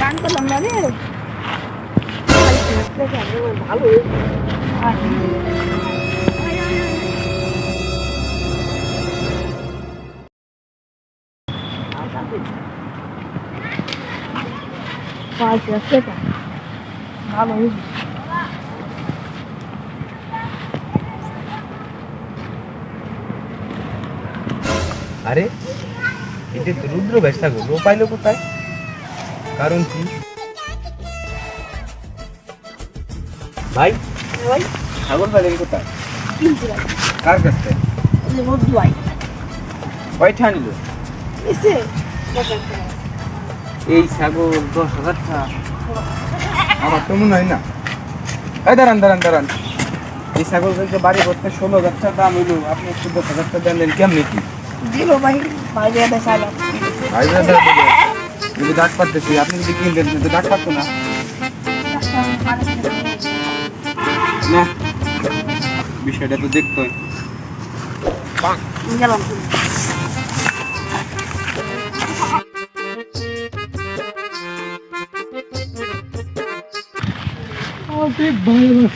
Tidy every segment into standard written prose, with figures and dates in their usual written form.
গান করলাম না রে ভালো ভালো আরে এটা তো রুদ্র ভাই ছাগল ও পাইলো কোথায় কারণ কি ভাই ভাই ছাগল পাইলেন কোথায় কিনছি ভাই কার কাছ থেকে রোদ্দু ভাই কয়টা আনলো এসে এই ছাগল 10,000 টাকা আমার তো মনে হয় না এই দাঁড়ান দাঁড়ান দাঁড়ান এই ছাগল বলতে বাড়ি করতে 16,000 টাকা দাম হইলো আপনি 14,000 টাকা দেন কেমনি কি দিল ভাই ভাই দিয়ে চাইলাম ভাই দাদা যদি ডাক পাচ্ছি আপনি যদি কিনতেন কিন্তু ডাক পাচ্ছ না না বিষয়টা তো দেখতে হয় গেলাম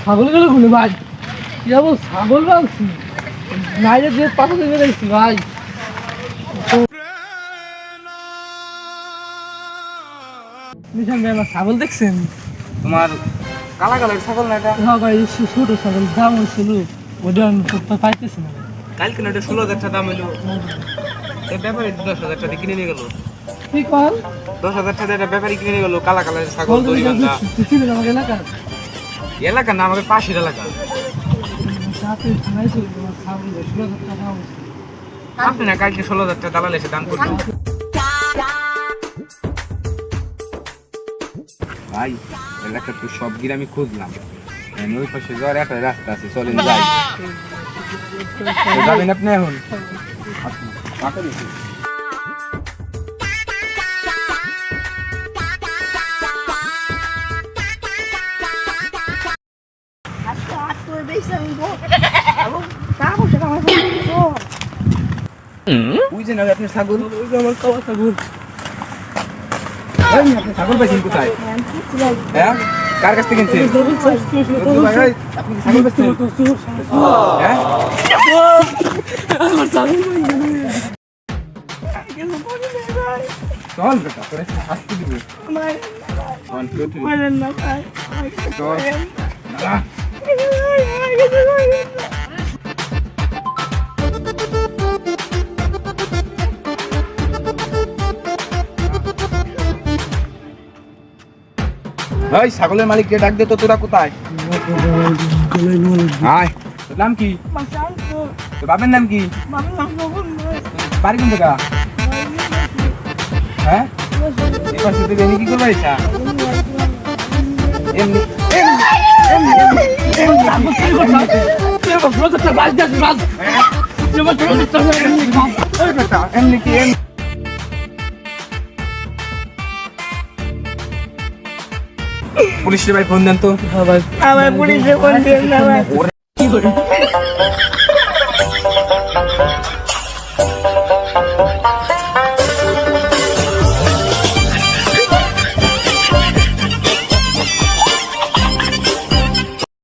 ছাগল গেলে খুলে ভাই যাবো ছাগল বাঁধছি নাইলে যে পাতা দিয়ে দেখছি ভাই নিশান ভাই আমার ছাগল দেখছেন তোমার কালা কালার ছাগল না এটা হ্যাঁ ভাই ছোট ছাগল দাম হয়েছিল ওটা পাইতেছি না কালকে না এটা 16,000 টাকা দাম হইলো এই ব্যাপারে 10,000 টাকা কিনে নিয়ে গেল কি কল 10,000 টাকা এটা ব্যাপারে কিনে নিয়ে গেল কালা কালার ছাগল দড়িবান্ধা ছিল আমাকে এলাকা এলাকা না আমাদের পাশের এলাকা সাথে থানায় ছিল তোমার ছাগল 16,000 টাকা আপনি না কালকে 16,000 টাকা দালাল এসে দাম করলেন ভাই এলাকা তো সব গ্রামে খুঁজলাম ওই পাশে যাওয়ার একটা রাস্তা আছে চলেন যাই যাবেন আপনি এখন আসুন মাথা দিচ্ছি আজকে আট করে বেশি আমি তারপর সেটা আমার ওই যে না আপনি ছাগল ওই যে আমার কাওয়া ছাগল এই আপনি ছাগল পাইছেন কোথায় হ্যাঁ কার কাছ থেকে কিনছেন ভাই ভাই আপনি কি ছাগল বেচছেন হ্যাঁ চল বেটা তোরে শাস্তি দিব ওয়ান টু থ্রি চল না এই ছাগলের মালিককে ডাক দে তো তোরা কোথায় আয় তোর নাম কি তোর বাপের নাম কি বাড়ি কোন জায়গা হ্যাঁ এবার শুধু এমনি কি করবো এটা এমনি এমনি কি এমনি পুলিশের ভাই ফোন দেন তো হ্যাঁ ভাই আমার পুলিশে ফোন দিয়ে না ভাই